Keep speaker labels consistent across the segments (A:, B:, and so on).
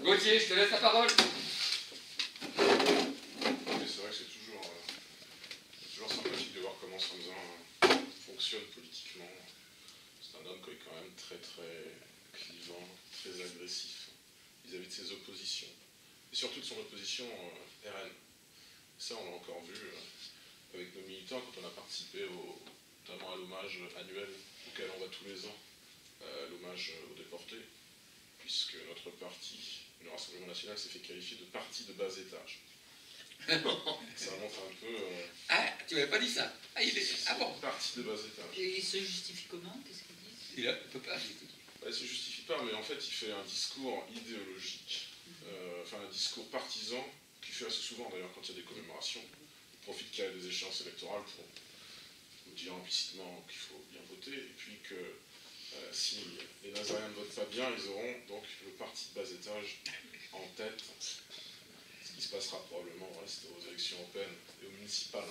A: Gauthier, je te laisse la parole.
B: Mais c'est vrai que c'est toujours sympathique de voir comment Sanzin fonctionne politiquement. C'est un homme qui est quand même très clivant, très agressif vis-à-vis de ses oppositions. Et surtout de son opposition RN. Ça, on l'a encore vu avec nos militants quand on a participé notamment à l'hommage annuel auquel on va tous les ans, l'hommage aux déportés, puisque notre parti, le Rassemblement National, s'est fait qualifier de parti de bas étage. Ça montre un peu...
A: Ah, tu m'avais pas dit ça. Ah, il est... Ah bon.
B: Parti de bas étage.
C: Et il se justifie comment? Qu'est-ce qu'il dit?
A: Il ne peut pas, j'ai dit.
B: Il ne se justifie pas, mais en fait, il fait un discours idéologique, enfin un discours partisan, qu'il fait assez souvent d'ailleurs quand il y a des commémorations. Il profite qu'il y a des échéances électorales pour nous dire implicitement qu'il faut bien voter, et puis que si les Nazaréens ne votent pas bien, ils auront donc le parti de bas étage en tête, ce qui se passera probablement au reste aux élections européennes et aux municipales.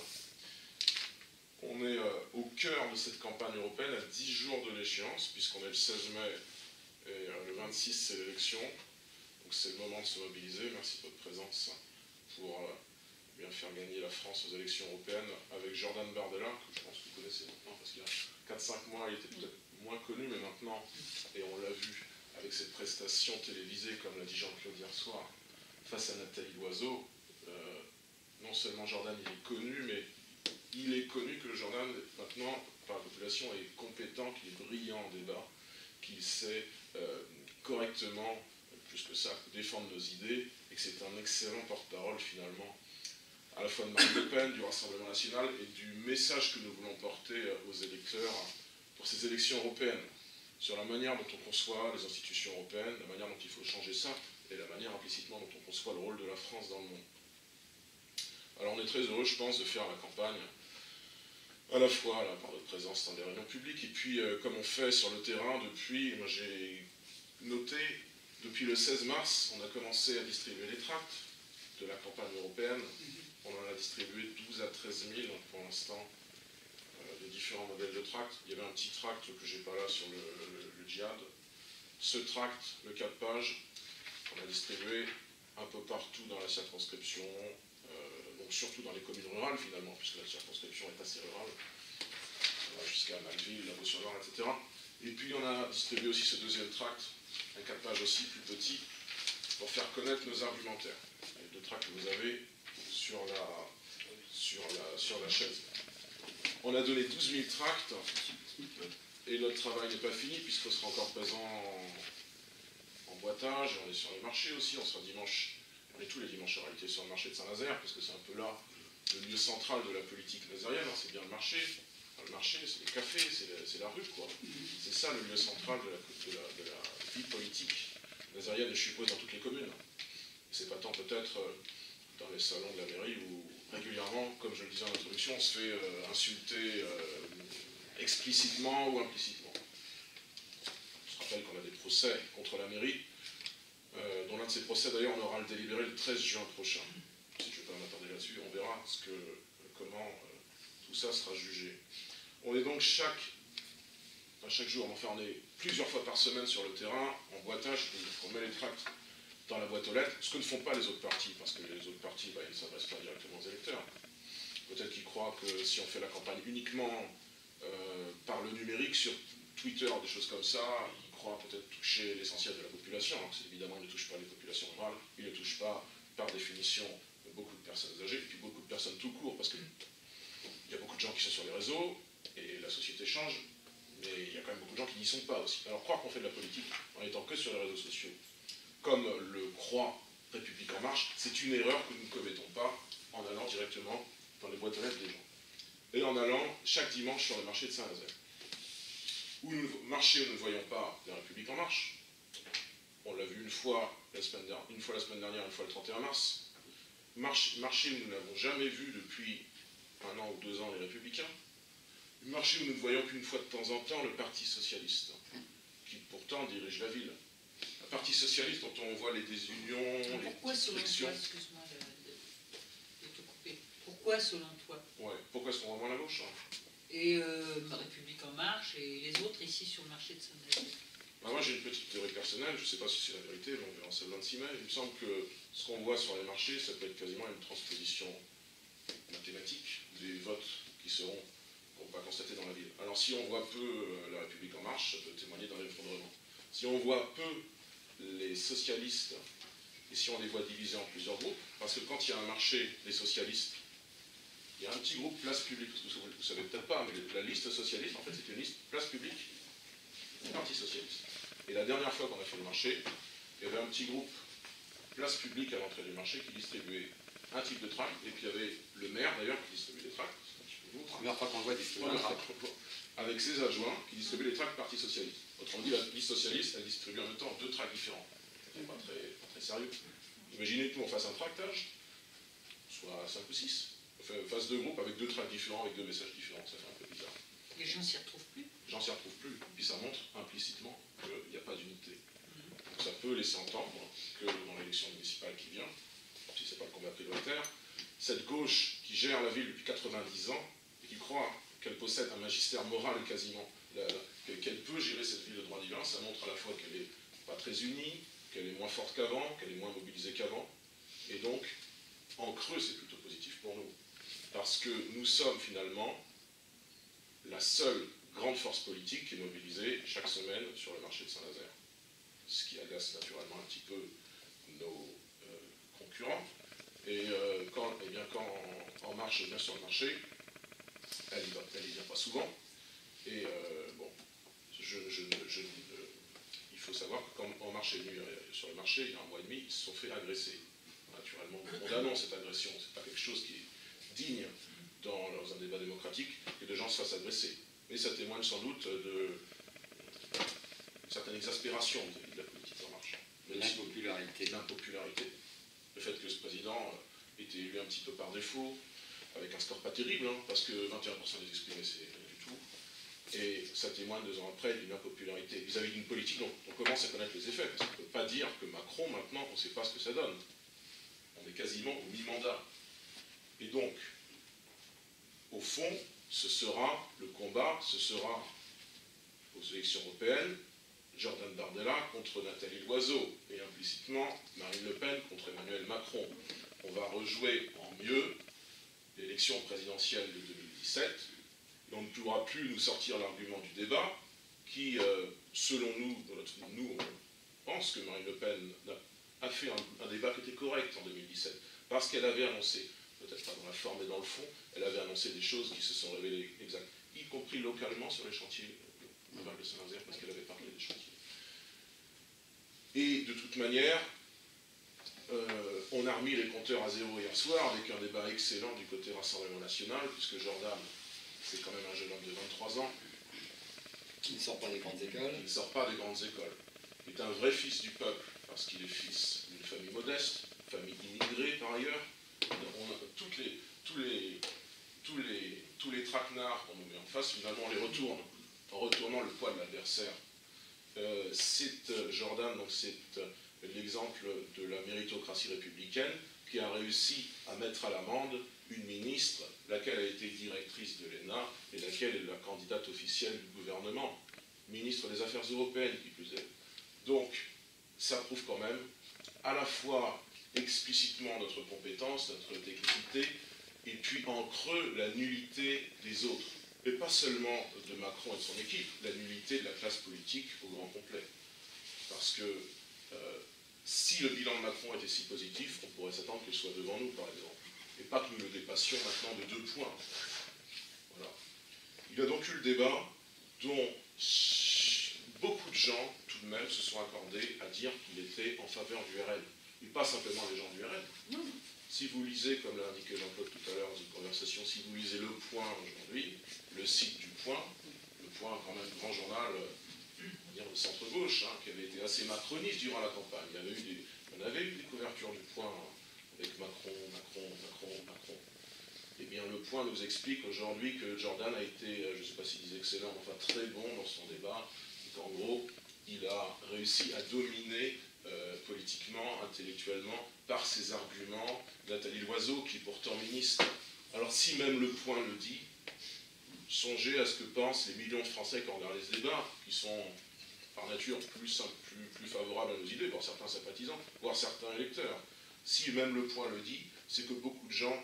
B: On est au cœur de cette campagne européenne, à 10 jours de l'échéance, puisqu'on est le 16 mai et le 26 c'est l'élection. Donc c'est le moment de se mobiliser. Merci de votre présence pour bien faire gagner la France aux élections européennes avec Jordan Bardella, que je pense que vous connaissez maintenant, parce qu'il y a 4-5 mois, il était peut-être moins connu, mais maintenant, et on l'a vu avec cette prestation télévisée, comme l'a dit Jean-Claude hier soir, face à Nathalie Loiseau, non seulement Jordan il est connu, mais il est connu que Jordan, maintenant, par la population, est compétent, qu'il est brillant en débat, qu'il sait correctement, plus que ça, défendre nos idées, et que c'est un excellent porte-parole, finalement, à la fois de Marine Le Pen, du Rassemblement National, et du message que nous voulons porter aux électeurs pour ces élections européennes, sur la manière dont on conçoit les institutions européennes, la manière dont il faut changer ça, et la manière implicitement dont on conçoit le rôle de la France dans le monde. Alors on est très heureux, je pense, de faire la campagne à la fois là, par notre présence dans des réunions publiques, et puis comme on fait sur le terrain depuis, moi j'ai noté, depuis le 16 mars, on a commencé à distribuer les tracts de la campagne européenne. On en a distribué 12 à 13 000 pour l'instant, de différents modèles de tracts. Il y avait un petit tract que j'ai pas là sur le djihad. Ce tract, le 4 pages, on a distribué un peu partout dans la circonscription, donc surtout dans les communes rurales finalement, puisque la circonscription est assez rurale, jusqu'à Malville, La Vaux-sur-Loire, etc. Et puis on a distribué aussi ce deuxième tract, un 4 pages aussi, plus petit, pour faire connaître nos argumentaires. Les deux tracts que vous avez sur la chaise. On a donné 12 000 tracts, et notre travail n'est pas fini, puisqu'on sera encore présent en boitage, on est sur les marchés aussi, on sera dimanche. On est tous les dimanches en réalité sur le marché de Saint-Nazaire, parce que c'est un peu là le lieu central de la politique nazarienne, hein, c'est bien le marché. Enfin, le marché, c'est les cafés, c'est la rue, quoi. C'est ça le lieu central de la vie politique nazarienne, et je suppose dans toutes les communes. C'est pas tant peut-être dans les salons de la mairie où régulièrement, comme je le disais en introduction, on se fait insulter explicitement ou implicitement. Je rappelle qu'on a des procès contre la mairie, dont l'un de ces procès, d'ailleurs, on aura le délibéré le 13 juin prochain. Si je ne vais pas m'attarder là-dessus, on verra comment tout ça sera jugé. On est donc chaque jour, enfin on est plusieurs fois par semaine sur le terrain, en boitage, on met les tracts dans la boîte aux lettres, ce que ne font pas les autres partis, parce que les autres partis, ils ne s'adressent pas directement aux électeurs. Peut-être qu'ils croient que si on fait la campagne uniquement par le numérique, sur Twitter, des choses comme ça, ils croient peut-être toucher l'essentiel de la population, alors que évidemment ils ne touchent pas les populations rurales, ils ne touchent pas par définition beaucoup de personnes âgées, et puis beaucoup de personnes tout court, parce qu'il y a beaucoup de gens qui sont sur les réseaux, et la société change, mais il y a quand même beaucoup de gens qui n'y sont pas aussi. Alors croire qu'on fait de la politique en étant que sur les réseaux sociaux, comme le croit République En Marche, c'est une erreur que nous ne commettons pas en allant directement dans les boîtes aux lettres des gens. Et en allant chaque dimanche sur le marché de Saint-Nazaire. Marché où nous ne voyons pas la République En Marche. On l'a vu une fois la semaine dernière, une fois le 31 mars. Marché où nous n'avons jamais vu depuis 1 an ou 2 ans les Républicains. Marché où nous ne voyons qu'une fois de temps en temps le Parti Socialiste, qui pourtant dirige la ville. Un Parti Socialiste dont on voit les désunions,
C: pourquoi,
B: les frictions.
C: excuse-moi de te couper, pourquoi selon toi?
B: Ouais, pourquoi sont vraiment à la gauche, hein?
C: Et République En Marche et les autres ici sur le marché de Saint-Nazaire.
B: Moi j'ai une petite théorie personnelle, je ne sais pas si c'est la vérité, mais on verra ça le 26 mai. Il me semble que ce qu'on voit sur les marchés, ça peut être quasiment une transposition mathématique des votes qui seront, qu'on va constater dans la ville. Alors si on voit peu la République en marche, ça peut témoigner d'un effondrement. Si on voit peu les socialistes, et si on les voit divisés en plusieurs groupes, parce que quand il y a un marché des socialistes, il y a un petit groupe place publique, parce que vous ne savez peut-être pas, mais la liste socialiste, en fait, c'est une liste place publique, Parti socialiste. Et la dernière fois qu'on a fait le marché, il y avait un petit groupe place publique à l'entrée du marché qui distribuait un type de tract, et puis il y avait le maire d'ailleurs qui distribuait des tracts.
A: Première fois qu'on le voit distribuer un tract.
B: Avec ses adjoints qui distribuaient les tracts Parti socialiste. Autrement dit, la liste socialiste, elle distribue en même temps 2 tracts différents. C'est pas très sérieux. Imaginez que nous on fasse un tractage, soit 5 ou 6. On fasse 2 groupes avec 2 tracts différents, avec 2 messages différents, ça fait un peu bizarre.
C: Les gens s'y retrouvent plus.
B: Les gens s'y retrouvent plus, puis ça montre implicitement qu'il n'y a pas d'unité. Donc ça peut laisser entendre que dans l'élection municipale qui vient, si ce n'est pas le combat prioritaire, cette gauche qui gère la ville depuis 90 ans et qui croit qu'elle possède un magistère moral quasiment, qu'elle peut gérer cette ville de droit divin, ça montre à la fois qu'elle n'est pas très unie, qu'elle est moins forte qu'avant, qu'elle est moins mobilisée qu'avant. Et donc, en creux, c'est plutôt positif pour nous. Parce que nous sommes finalement la seule grande force politique qui est mobilisée chaque semaine sur le marché de Saint-Nazaire. Ce qui agace naturellement un petit peu nos concurrents. Et quand En Marche vient sur le marché, elle y vient pas souvent. Et bon, il faut savoir que quand En Marche est venu sur le marché, il y a un mois et demi, ils se sont fait agresser. Naturellement, nous condamnons cette agression. C'est pas quelque chose qui est digne dans un débat démocratique que de gens se fassent agresser. Mais ça témoigne sans doute d'une certaine exaspération vis-à-vis de la politique En Marche.
A: L'impopularité.
B: L'impopularité. Le fait que ce président était élu un petit peu par défaut, avec un score pas terrible, hein, parce que 21% des exprimés, c'est rien du tout. Et ça témoigne 2 ans après d'une impopularité vis-à-vis d'une politique dont on commence à connaître les effets. Parce qu'on ne peut pas dire que Macron, maintenant, on ne sait pas ce que ça donne. On est quasiment au mi-mandat. Et donc, au fond, ce sera le combat, ce sera aux élections européennes, Jordan Bardella contre Nathalie Loiseau, et implicitement Marine Le Pen contre Emmanuel Macron. On va rejouer en mieux l'élection présidentielle de 2017, et on ne pourra plus nous sortir l'argument du débat, qui, selon nous, on pense que Marine Le Pen a fait un débat qui était correct en 2017, parce qu'elle avait annoncé, peut-être pas dans la forme et dans le fond, elle avait annoncé des choses qui se sont révélées exactes, y compris localement sur les chantiers de Val de Saint-Nazaire, parce qu'elle avait parlé des chantiers. Et de toute manière, on a remis les compteurs à zéro hier soir avec un débat excellent du côté Rassemblement National, puisque Jordan, c'est quand même un jeune homme de 23 ans.
A: Qui ne sort pas des grandes écoles.
B: Qui ne sort pas des grandes écoles. Il est un vrai fils du peuple, parce qu'il est fils d'une famille modeste, famille immigrée par ailleurs. On a tous les traquenards qu'on nous met en face, finalement on les retourne, en retournant le poids de l'adversaire. Jordan, donc c'est l'exemple de la méritocratie républicaine qui a réussi à mettre à l'amende une ministre, laquelle a été directrice de l'ENA et laquelle est la candidate officielle du gouvernement, ministre des Affaires européennes qui plus est. Donc, ça prouve quand même à la fois explicitement notre compétence, notre technicité, et puis en creux la nullité des autres. Et pas seulement de Macron et de son équipe, la nullité de la classe politique au grand complet. Parce que si le bilan de Macron était si positif, on pourrait s'attendre qu'il soit devant nous, par exemple. Et pas que nous le dépassions maintenant de 2 points. Voilà. Il a donc eu le débat dont beaucoup de gens, tout de même, se sont accordés à dire qu'il était en faveur du RN. Et pas simplement les gens du RN.
C: Non.
B: Si vous lisez, comme l'a indiqué Jean-Claude tout à l'heure dans une conversation, si vous lisez Le Point aujourd'hui, le site du Point, Le Point, quand même, grand journal, de centre-gauche, hein, qui avait été assez macroniste durant la campagne. On avait eu des couvertures du Point avec Macron. Eh bien, Le Point nous explique aujourd'hui que Jordan a été, je ne sais pas s'il disait excellent, enfin très bon dans son débat, et qu'en gros, il a réussi à dominer politiquement, intellectuellement, par ses arguments, Nathalie Loiseau, qui est pourtant ministre. Alors si même Le Point le dit, songez à ce que pensent les millions de Français qui regardent ce débat, qui sont par nature plus favorable à nos idées, voire certains sympathisants, voire certains électeurs. Si même Le Point le dit, c'est que beaucoup de gens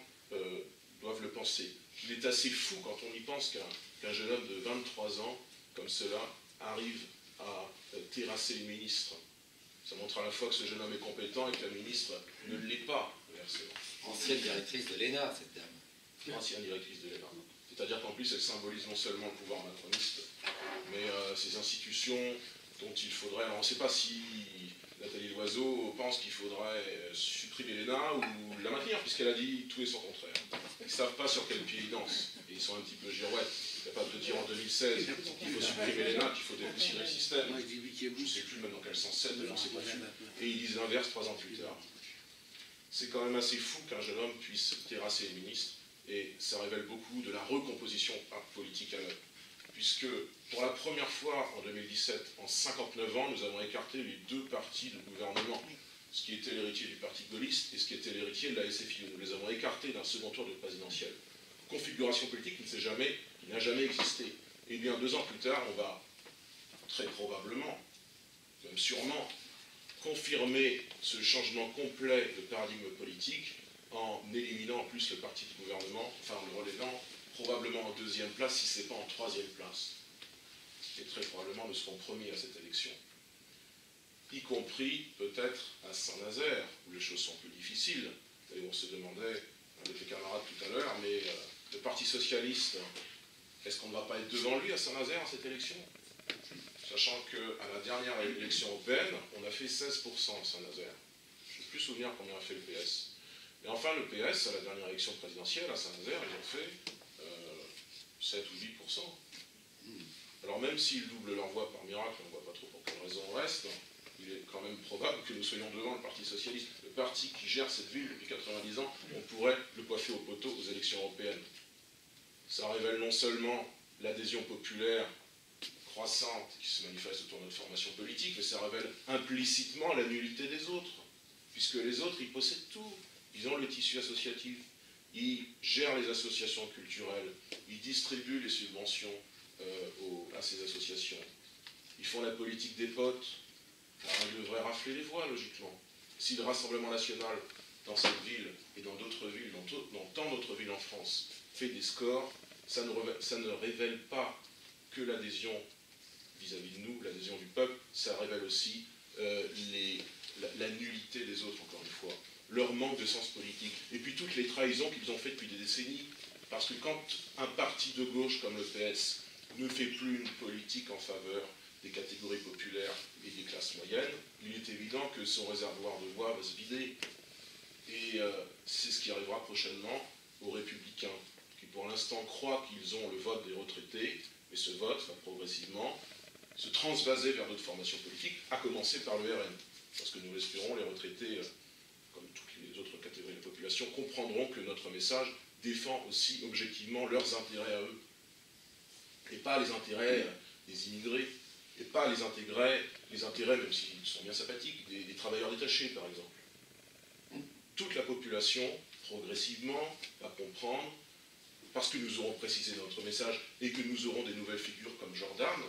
B: doivent le penser. Il est assez fou quand on y pense qu'un jeune homme de 23 ans, comme cela, arrive à terrasser une ministre. Ça montre à la fois que ce jeune homme est compétent et que la ministre ne l'est pas, inversement.
A: Ancienne directrice de l'ENA, cette dame.
B: Ancienne directrice de l'ENA. C'est-à-dire qu'en plus, elle symbolise non seulement le pouvoir macroniste, mais ces institutions dont il faudrait... Alors on ne sait pas si Nathalie Loiseau pense qu'il faudrait supprimer l'ENA ou la maintenir, puisqu'elle a dit tout et son contraire. Ils ne savent pas sur quel pied ils dansent, et ils sont un petit peu girouettes. Capable de dire en 2016 qu'il faut supprimer l'ENA, qu'il faut dépoussiérer le système. Je ne sais plus même dans quel sens c'est, j'en sais pas plus. Et ils disent l'inverse 3 ans plus tard. C'est quand même assez fou qu'un jeune homme puisse terrasser une ministre, et ça révèle beaucoup de la recomposition politique à l'œuvre. Puisque pour la première fois en 2017, en 59 ans, nous avons écarté les 2 partis de gouvernement, ce qui était l'héritier du parti gaulliste et ce qui était l'héritier de la SFIO. Nous les avons écartés d'un second tour de présidentielle. Configuration politique qui n'a jamais existé. Et bien 2 ans plus tard, on va très probablement, même sûrement, confirmer ce changement complet de paradigme politique en éliminant en plus le parti de gouvernement, enfin en le reléguant probablement en 2e place, si ce n'est pas en 3e place. Et très probablement nous serons premiers à cette élection. Y compris peut-être à Saint-Nazaire, où les choses sont plus difficiles. Et on se demandait avec les camarades tout à l'heure, mais le Parti Socialiste, est-ce qu'on ne va pas être devant lui à Saint-Nazaire à cette élection? Sachant qu'à la dernière élection européenne, on a fait 16% à Saint-Nazaire. Je ne sais plus souvenir combien a fait le PS. Mais enfin, le PS, à la dernière élection présidentielle à Saint-Nazaire, ils ont fait 7 ou 8%. Alors même s'ils doublent leur voix par miracle, on ne voit pas trop pour quelle raison on reste, il est quand même probable que nous soyons devant le Parti Socialiste. Le parti qui gère cette ville depuis 90 ans, on pourrait le coiffer au poteau aux élections européennes. Ça révèle non seulement l'adhésion populaire croissante qui se manifeste autour de notre formation politique, mais ça révèle implicitement la nullité des autres. Puisque les autres, ils possèdent tout. Ils ont le tissu associatif, ils gèrent les associations culturelles, ils distribuent les subventions à ces associations. Ils font la politique des potes. Alors ils devraient rafler les voix, logiquement. Si le Rassemblement national, dans cette ville et dans d'autres villes, dans tant d'autres villes en France, fait des scores, ça ne révèle pas que l'adhésion vis-à-vis de nous, l'adhésion du peuple, ça révèle aussi la nullité des autres, encore une fois, leur manque de sens politique, et puis toutes les trahisons qu'ils ont faites depuis des décennies. Parce que quand un parti de gauche comme le PS ne fait plus une politique en faveur des catégories populaires et des classes moyennes, il est évident que son réservoir de voix va se vider. Et c'est ce qui arrivera prochainement aux Républicains, qui pour l'instant croient qu'ils ont le vote des retraités, mais ce vote va progressivement se transvaser vers d'autres formations politiques, à commencer par le RN. Parce que nous l'espérons, les retraités, comme toutes les autres catégories de la population, comprendront que notre message défend aussi objectivement leurs intérêts à eux. Et pas les intérêts des immigrés, et pas les intérêts, même s'ils sont bien sympathiques, des travailleurs détachés, par exemple. Toute la population, progressivement, va comprendre, parce que nous aurons précisé notre message, et que nous aurons des nouvelles figures comme Jordan,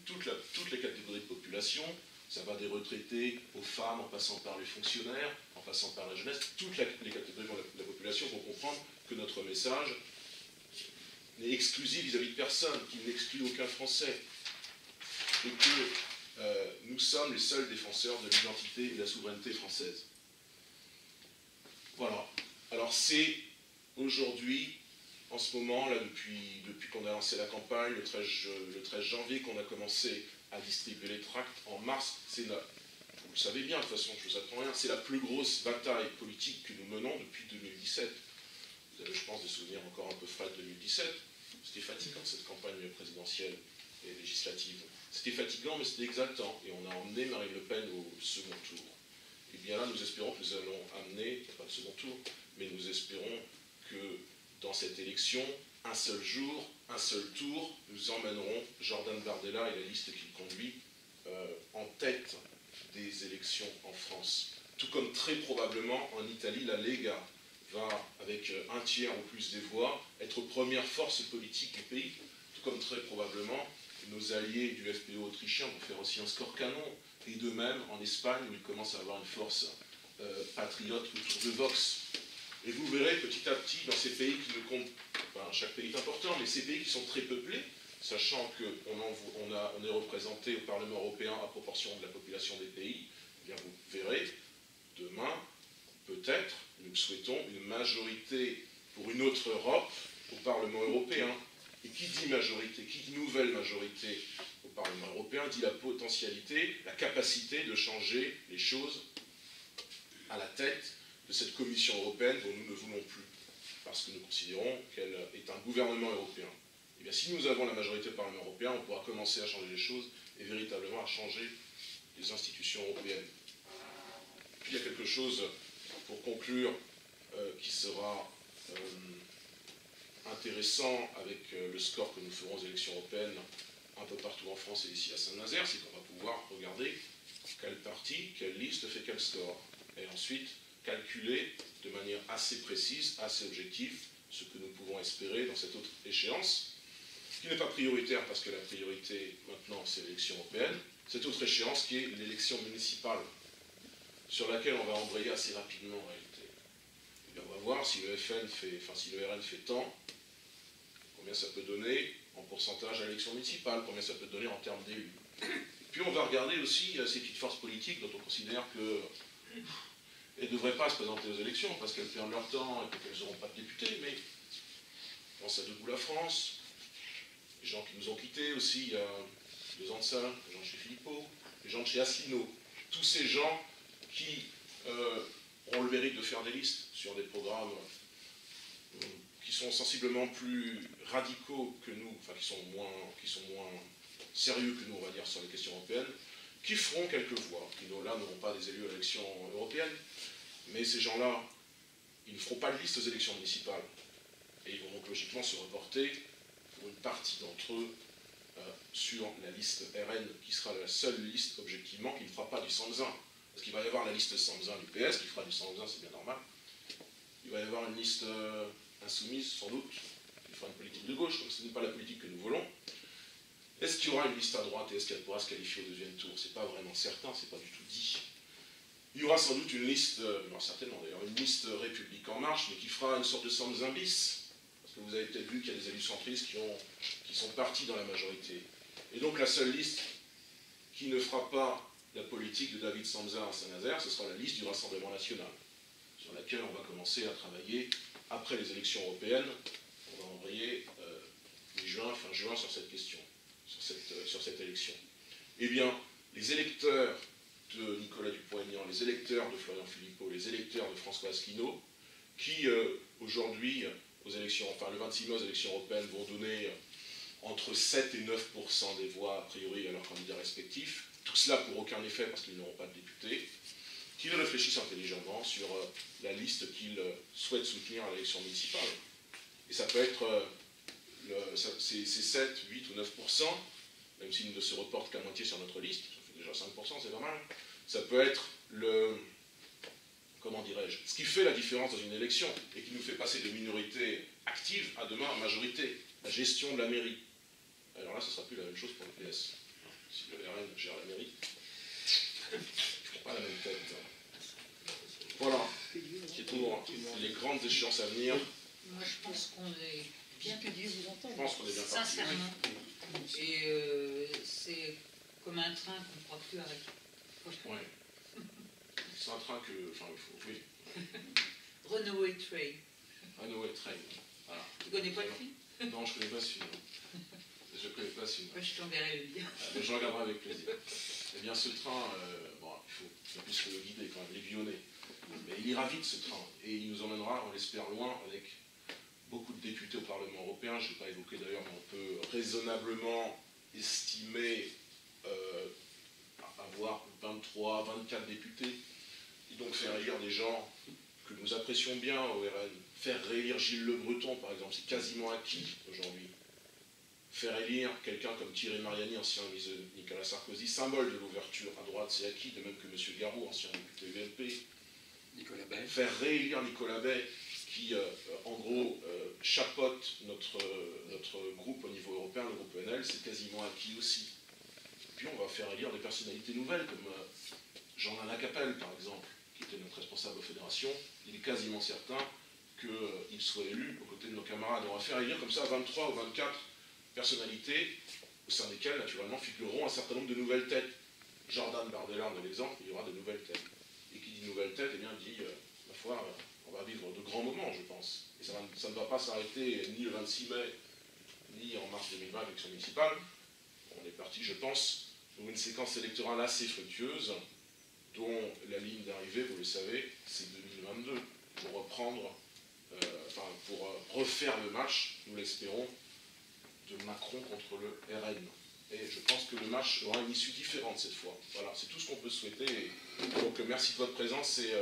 B: toutes les catégories de population, ça va des retraités aux femmes, en passant par les fonctionnaires, en passant par la jeunesse, toutes les catégories de la population vont comprendre que notre message n'est exclusif vis-à-vis de personne, qu'il n'exclut aucun Français, et que nous sommes les seuls défenseurs de l'identité et de la souveraineté française. Voilà. Alors c'est aujourd'hui, en ce moment, là, depuis qu'on a lancé la campagne, le 13 janvier, qu'on a commencé à distribuer les tracts en mars, vous le savez bien, de toute façon, je ne vous apprends rien, c'est la plus grosse bataille politique que nous menons depuis 2017. Vous avez, je pense, des souvenirs encore un peu frais de 2017. C'était fatigant, cette campagne présidentielle et législative. C'était fatigant, mais c'était exaltant. Et on a emmené Marine Le Pen au second tour. Et bien là, nous espérons que nous allons amener, pas le second tour, mais nous espérons que dans cette élection, un seul jour, un seul tour, nous emmènerons Jordan Bardella et la liste qu'il conduit en tête des élections en France. Tout comme très probablement en Italie, la Lega va, avec un tiers ou plus des voix, être première force politique du pays. Tout comme très probablement, nos alliés du FPO autrichien vont faire aussi un score canon, et de même en Espagne où ils commencent à avoir une force patriote autour de Vox. Et vous verrez petit à petit dans ces pays qui ne comptent, enfin, chaque pays est important, mais ces pays qui sont très peuplés, sachant qu'on est représenté au Parlement européen à proportion de la population des pays, eh bien vous verrez demain, peut-être, nous le souhaitons, une majorité pour une autre Europe au Parlement européen. Et qui dit majorité, qui dit nouvelle majorité au Parlement européen, dit la potentialité, la capacité de changer les choses à la tête de cette Commission européenne dont nous ne voulons plus, parce que nous considérons qu'elle est un gouvernement européen. Et bien, si nous avons la majorité au Parlement européen, on pourra commencer à changer les choses et véritablement à changer les institutions européennes. Puis il y a quelque chose, pour conclure, qui sera intéressant avec le score que nous ferons aux élections européennes un peu partout en France et ici à Saint-Nazaire, c'est qu'on va pouvoir regarder quel parti, quelle liste fait quel score. Et ensuite, calculer de manière assez précise, assez objective, ce que nous pouvons espérer dans cette autre échéance, qui n'est pas prioritaire parce que la priorité maintenant c'est l'élection européenne, cette autre échéance qui est l'élection municipale, sur laquelle on va embrayer assez rapidement en réalité. Et bien, on va voir si le FN fait, enfin si le RN fait tant, combien ça peut donner en pourcentage à l'élection municipale, combien ça peut donner en termes d'élus. Puis on va regarder aussi ces petites forces politiques dont on considère qu'elles ne devraient pas se présenter aux élections parce qu'elles perdent leur temps et qu'elles n'auront pas de députés, mais on pense à Debout la France, les gens qui nous ont quittés aussi il y a 2 ans de ça, les gens de chez Philippot, les gens de chez Asselineau, tous ces gens qui ont le mérite de faire des listes sur des programmes qui sont sensiblement plus radicaux que nous, enfin qui sont moins sérieux que nous, on va dire, sur les questions européennes, qui feront quelques voix, qui là n'auront pas des élus à l'élection européenne, mais ces gens-là, ils ne feront pas de liste aux élections municipales. Et ils vont donc logiquement se reporter pour une partie d'entre eux sur la liste RN, qui sera la seule liste, objectivement, qui ne fera pas du 101. Parce qu'il va y avoir la liste 101 du PS, qui fera du 101, c'est bien normal. Il va y avoir une liste insoumise, sans doute, qui fera une politique de gauche, comme ce n'est pas la politique que nous voulons. Est-ce qu'il y aura une liste à droite et est-ce qu'elle pourra se qualifier au 2e tour? C'est pas vraiment certain, c'est pas du tout dit. Il y aura sans doute une liste, non certainement d'ailleurs, une liste République en marche, mais qui fera une sorte de 101 bis. Parce que vous avez peut-être vu qu'il y a des élus centristes qui sont partis dans la majorité. Et donc la seule liste qui ne fera pas la politique de David Samsa à Saint-Nazaire, ce sera la liste du Rassemblement national, sur laquelle on va commencer à travailler après les élections européennes. On va embrayer mi-juin, fin juin sur cette question, sur cette élection. Eh bien, les électeurs de Nicolas Dupont-Aignan, les électeurs de Florian Philippot, les électeurs de François Asselineau, qui aujourd'hui, aux élections, enfin le 26 mai aux élections européennes, vont donner entre 7 et 9% des voix a priori à leurs candidats respectifs, tout cela pour aucun effet parce qu'ils n'auront pas de députés, qu'ils réfléchissent intelligemment sur la liste qu'ils souhaitent soutenir à l'élection municipale. Et ça peut être ces 7, 8 ou 9%, même s'ils ne se reportent qu'à moitié sur notre liste, ça fait déjà 5%, c'est pas mal. Ça peut être comment dirais-je, ce qui fait la différence dans une élection et qui nous fait passer de minorité active à demain majorité, la gestion de la mairie. Alors là, ce ne sera plus la même chose pour le PS. Si le RN gère la mairie, ils ne feront pas la même tête. Voilà, c'est pour les grandes échéances à venir.
C: Moi, je pense qu'on est bien payé, vous entendez.
B: Je pense qu'on est bien parti.
C: Sincèrement. Et c'est comme un train qu'on ne pourra plus arrêter.
B: Oui. C'est un train que. Enfin, il faut. Oui.
C: Runaway Train.
B: Runaway Train. Voilà.
C: Tu connais pas le film?
B: Non, je ne connais pas ce film. Je ne connais pas ce film.
C: Moi, je t'enverrai le lien.
B: Mais je regarderai avec plaisir. Eh bien, ce train, bon, il faut qu'on puisse le guider, quand même, l'aiguillonner. Mais il ira vite, ce train. Et il nous emmènera, on l'espère, loin, avec beaucoup de députés au Parlement européen. Je n'ai pas évoqué d'ailleurs, mais on peut raisonnablement estimer avoir 23, 24 députés. Et donc faire élire des gens que nous apprécions bien au RN. Faire réélire Gilles Le Breton, par exemple, c'est quasiment acquis aujourd'hui. Faire élire quelqu'un comme Thierry Mariani, ancien ministre de Nicolas Sarkozy, symbole de l'ouverture à droite, c'est acquis, de même que M. Garot, ancien député UMP.
A: Nicolas Bay.
B: Faire réélire Nicolas Bay, qui, en gros, chapeaute notre groupe au niveau européen, le groupe ENL, c'est quasiment acquis aussi. Puis on va faire élire des personnalités nouvelles, comme Jean-Alain Capelle, par exemple, qui était notre responsable aux fédérations. Il est quasiment certain qu'il soit élu aux côtés de nos camarades. On va faire élire comme ça 23 ou 24 personnalités, au sein desquelles, naturellement, figureront un certain nombre de nouvelles têtes. Jordan Bardella en est l'exemple, il y aura de nouvelles têtes. Et qui dit nouvelles têtes, eh bien, dit, ma foi, on va vivre de grands moments, je pense. Et ça ne va pas s'arrêter ni le 26 mai, ni en mars 2020 avec l'élection municipale. On est parti, je pense, pour une séquence électorale assez fructueuse, dont la ligne d'arrivée, vous le savez, c'est 2022, pour reprendre, pour refaire le match, nous l'espérons, de Macron contre le RN. Et je pense que le match aura une issue différente cette fois. Voilà, c'est tout ce qu'on peut souhaiter. Et donc merci de votre présence et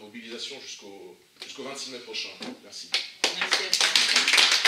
B: mobilisation jusqu'au 26 mai prochain. Merci.
C: Merci à toi.